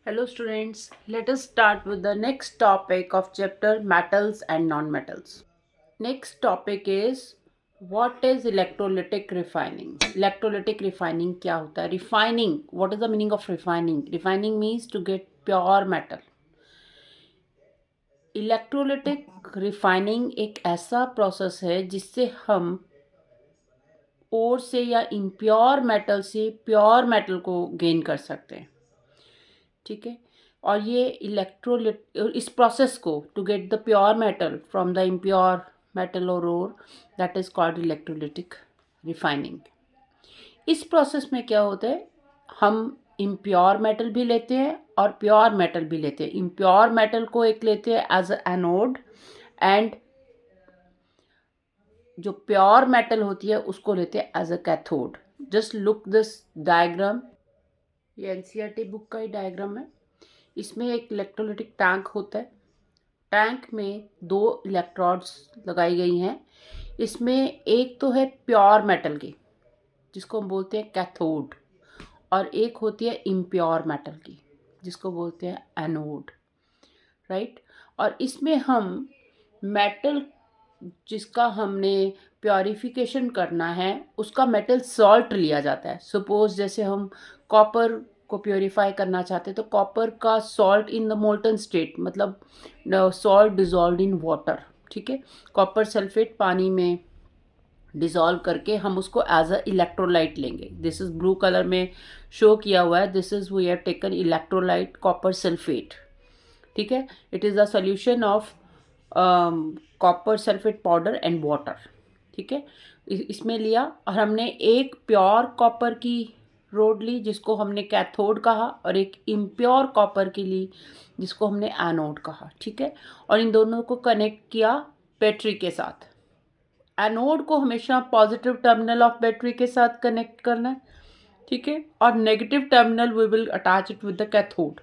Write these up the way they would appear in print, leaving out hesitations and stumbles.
Hello students, let us start with the next topic of chapter metals and non-metals. Next topic is what is electrolytic refining? Electrolytic refining क्या होता है? Refining, what is the meaning of refining? Refining means to get pure metal. Electrolytic refining एक ऐसा process है जिससे हम ओर से या इम्प्योर मेटल से प्योर मेटल को गेन कर सकते हैं। ठीक है, और ये इलेक्ट्रोलिट इस प्रोसेस को to get the pure metal from the impure metal और ore, that is called electrolytic refining. इस प्रोसेस में क्या होता है, हम इम्प्योर मेटल भी लेते हैं और प्योर मेटल भी लेते हैं। इम्प्योर मेटल को एक लेते हैं एज अ एनोड एंड जो प्योर मेटल होती है उसको लेते हैं as a cathode. Just look this diagram, ये एनसीईआरटी बुक का ही डायग्राम है। इसमें एक इलेक्ट्रोलिटिक टैंक होता है। टैंक में दो इलेक्ट्रोड्स लगाई गई हैं। इसमें एक तो है प्योर मेटल की जिसको हम बोलते हैं कैथोड, और एक होती है इम्प्योर मेटल की जिसको बोलते हैं एनोड, राइट। और इसमें हम मेटल जिसका हमने प्योरिफिकेशन करना है उसका मेटल सॉल्ट लिया जाता है। सपोज जैसे हम कॉपर को प्योरीफाई करना चाहते हैं तो कॉपर का salt in the molten state, मतलब सॉल्ट डिजॉल्व इन वाटर। ठीक है, कॉपर सल्फेट पानी में डिजॉल्व करके हम उसको एज अ इलेक्ट्रोलाइट लेंगे। दिस इज ब्लू कलर में शो किया हुआ है, this is we have taken electrolyte copper sulphate. ठीक है, it is a solution of copper sulphate powder and water. ठीक है, इसमें लिया और हमने एक प्योर कॉपर की रोड ली जिसको हमने कैथोड कहा, और एक इम्प्योर कॉपर की ली जिसको हमने एनोड कहा। ठीक है, और इन दोनों को कनेक्ट किया बैटरी के साथ। एनोड को हमेशा पॉजिटिव टर्मिनल ऑफ बैटरी के साथ कनेक्ट करना है। ठीक है, और negative terminal we will attach it with the cathode.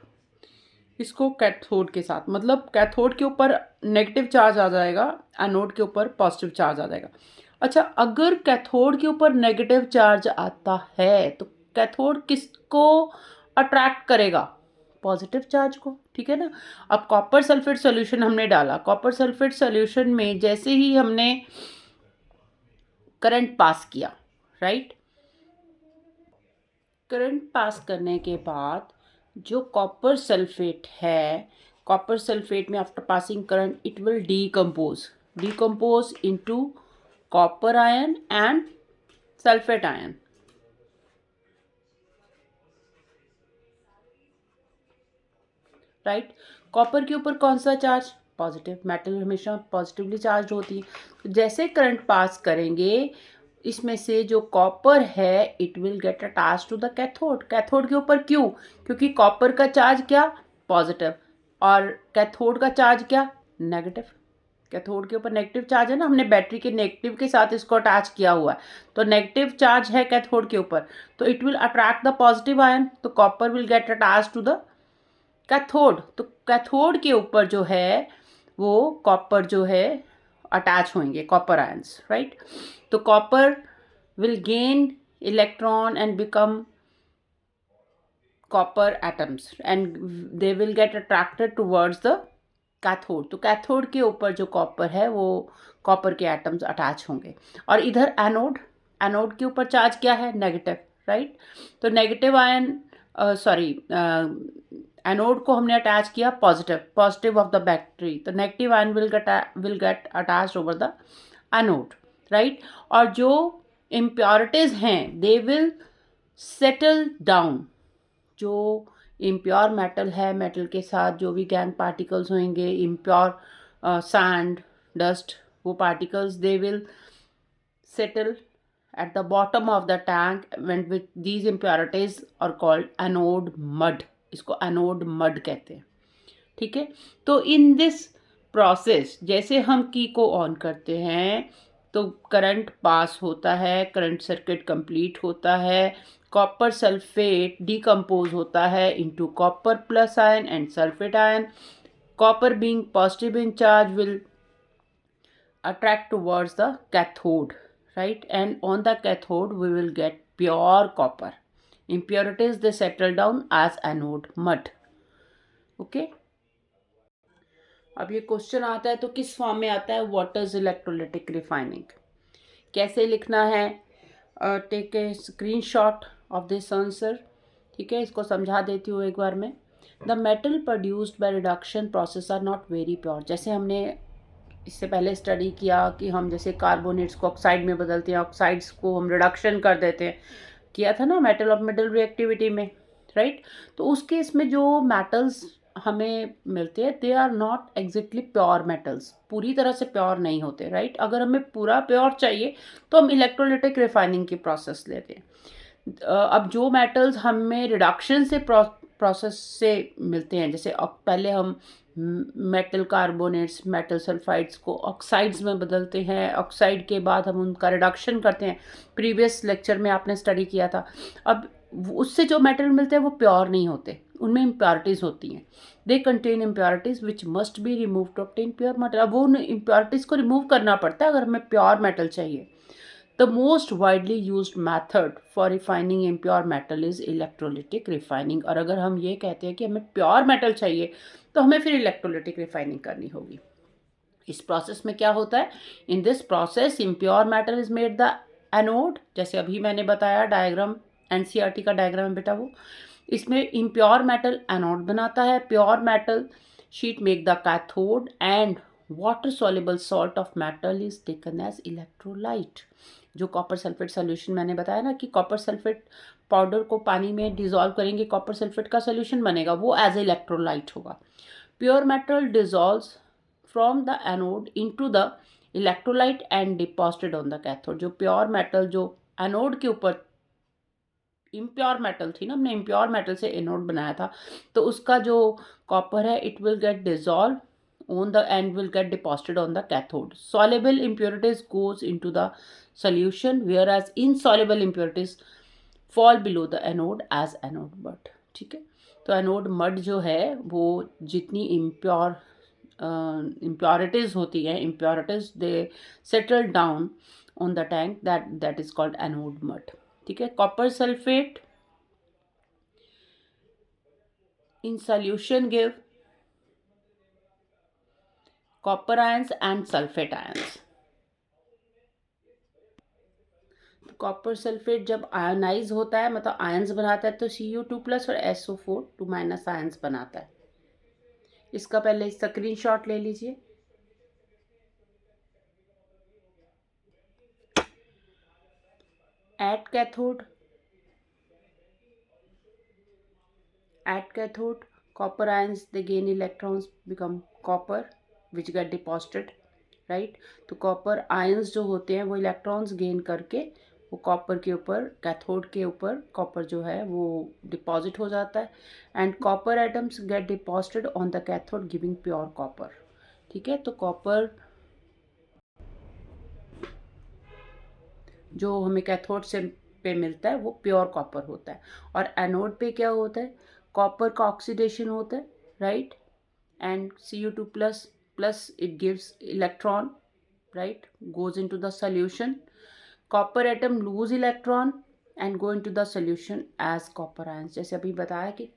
इसको कैथोड के साथ, मतलब कैथोड के ऊपर नेगेटिव चार्ज आ जाएगा, एनोड के ऊपर पॉजिटिव चार्ज आ जाएगा। अच्छा, अगर कैथोड के ऊपर नेगेटिव चार्ज आता है तो कैथोड किसको अट्रैक्ट करेगा? पॉजिटिव चार्ज को। ठीक है ना। अब कॉपर सल्फेट सॉल्यूशन हमने डाला, कॉपर सल्फेट सॉल्यूशन में जैसे ही हमने करंट पास किया, राइट, करंट पास करने के बाद जो कॉपर सल्फेट है, कॉपर सल्फेट में after passing current it will decompose into copper ion and sulphate ion. Right, copper के ऊपर कौन सा चार्ज? पॉजिटिव। मेटल हमेशा पॉजिटिवली चार्ज होती है। तो जैसे करंट पास करेंगे इसमें से जो कॉपर है it will get attach to the cathode. Cathode के ऊपर क्यों? क्योंकि कॉपर का चार्ज क्या? पॉजिटिव, और कैथोड का चार्ज क्या? नेगेटिव। कैथोड के ऊपर नेगेटिव चार्ज है ना, हमने बैटरी के नेगेटिव के साथ इसको अटैच किया हुआ है, तो नेगेटिव चार्ज है कैथोड के ऊपर, तो it will attract the positive ion, तो copper will get attach to the cathode. तो कैथोड के ऊपर जो है वो कॉपर जो है अटैच होंगे, कॉपर आयंस, राइट। तो copper will gain electron and become copper atoms and they will get attracted towards the cathode. तो कैथोड के ऊपर जो कॉपर है वो कॉपर के एटम्स अटैच होंगे। और इधर एनोड, एनोड के ऊपर चार्ज क्या है? Negative, right. तो नेगेटिव आयन सॉरी एनोड को हमने अटैच किया पॉजिटिव ऑफ द बैटरी, तो negative ion will get attached over the anode, right. और जो इम्प्योरिटीज हैं दे विल सेटल डाउन। जो इम्प्योर मेटल है, मेटल के साथ जो भी गैंग पार्टिकल्स होंगे, इम्प्योर सैंड, डस्ट, वो particles they will settle at the bottom of the tank when with these impurities are called anode mud। इसको एनोड मड कहते हैं। ठीक है, तो इन दिस प्रोसेस जैसे हम की को ऑन करते हैं तो करंट पास होता है, करंट सर्किट कंप्लीट होता है, कॉपर सल्फेट डिकम्पोज होता है into copper plus ion and sulphate ion. Copper being positive in charge will attract towards the cathode, right, and on the cathode we will get pure copper. Impurities they settle down as anode mud. Okay. अब ये question आता है तो किस form में आता है, what is electrolytic refining, कैसे लिखना है। Take a screenshot of this answer. ठीक है, इसको समझा देती हूँ एक बार में। The metal produced by reduction process are not very pure. जैसे हमने इससे पहले स्टडी किया कि हम जैसे कार्बोनेट्स को ऑक्साइड में बदलते हैं, ऑक्साइड्स को हम रिडक्शन कर देते हैं, किया था ना मेटल ऑफ मिडल रिएक्टिविटी में, राइट। तो उस केस में जो मेटल्स हमें मिलते हैं they are not exactly pure metals, पूरी तरह से प्योर नहीं होते, राइट। अगर हमें पूरा प्योर चाहिए तो हम इलेक्ट्रोलिटिक रिफाइनिंग की प्रोसेस लेते हैं। अब जो मेटल्स हमें रिडक्शन से प्रोसेस से मिलते हैं, जैसे पहले हम मेटल कार्बोनेट्स, मेटल सल्फाइड्स को ऑक्साइड्स में बदलते हैं, ऑक्साइड के बाद हम उनका रिडक्शन करते हैं, प्रीवियस लेक्चर में आपने स्टडी किया था। अब उससे जो मेटल मिलते हैं वो प्योर नहीं होते, उनमें इम्प्योरिटीज़ होती हैं। They contain impurities which must be remove to obtain pure metal. अब वो इम्प्योरिटीज़ को रिमूव करना पड़ता है अगर हमें प्योर मेटल चाहिए। The most widely used method for refining impure metal is electrolytic refining। और अगर हम ये कहते हैं कि हमें प्योर मेटल चाहिए तो हमें फिर इलेक्ट्रोलिटिक रिफाइनिंग करनी होगी। इस प्रोसेस में क्या होता है, in this process impure metal is made the anode. जैसे अभी मैंने बताया डायग्राम, एनसीईआरटी का डायग्राम है बेटा वो, इसमें इम्प्योर मेटल एनोड बनाता है, pure metal sheet make the cathode and water soluble salt of metal is taken as electrolyte. जो कॉपर सल्फेट सोल्यूशन मैंने बताया ना कि कॉपर सल्फेट पाउडर को पानी में डिजोल्व करेंगे, कॉपर सल्फेट का सोल्यूशन बनेगा, वो एज इलेक्ट्रोलाइट होगा। Pure metal dissolve from the anode into the electrolyte and deposited on the cathode. जो प्योर मेटल जो एनोड के ऊपर इम्प्योर मेटल थी ना, हमने इम्प्योर मेटल से एनोड बनाया था, तो उसका जो कॉपर है it will gate dissolve on the and will get deposited on the cathode. Soluble impurities goes into the solution whereas insoluble impurities fall below the anode as anode mud। ठीक है, तो anode mud जो है वो जितनी impurities होती है, impurities they settle down on the tank, that is called anode mud। ठीक है, copper sulphate in solution give copper ions and sulfate ions। Copper sulphate जब आयनाइज होता है, मतलब आयंस बनाता है, तो Cu2+ और SO4 2- आयंस बनाता है। इसका पहले स्क्रीनशॉट ले लीजिए। At cathode copper ions they gain electrons become copper which get deposited, right. तो कॉपर आयंस जो होते हैं वो इलेक्ट्रॉन्स गेन करके वो कॉपर के ऊपर, कैथोड के ऊपर कॉपर जो है वो डिपॉजिट हो जाता है and copper atoms get deposited on the cathode giving pure copper. ठीक है, तो कॉपर जो हमें कैथोड से पे मिलता है वो प्योर कॉपर होता है। और एनोड पे क्या होता है, कॉपर का ऑक्सीडेशन होता है, right, and Cu2+ it gives electron, right, goes into the solution। copper atom lose electron and go into the solution as copper ions। जैसे अभी बताया कि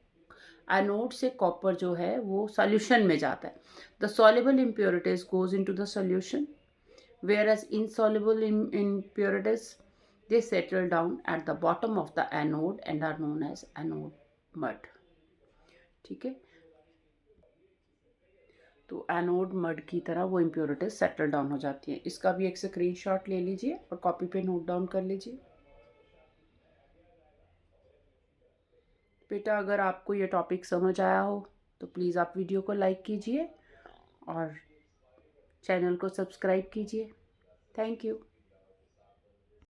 एनोड से कॉपर जो है वो सॉल्यूशन में जाता है। The soluble impurities goes into the solution whereas insoluble impurities they settle down at the bottom of the anode and are known as anode mud। ठीक है, तो एनोड मड की तरह वो इम्प्योरिटीज सेटल डाउन हो जाती हैं। इसका भी एक स्क्रीनशॉट ले लीजिए और कॉपी पे नोट डाउन कर लीजिए। बेटा अगर आपको ये टॉपिक समझ आया हो तो प्लीज़ आप वीडियो को लाइक कीजिए और चैनल को सब्सक्राइब कीजिए। Thank you.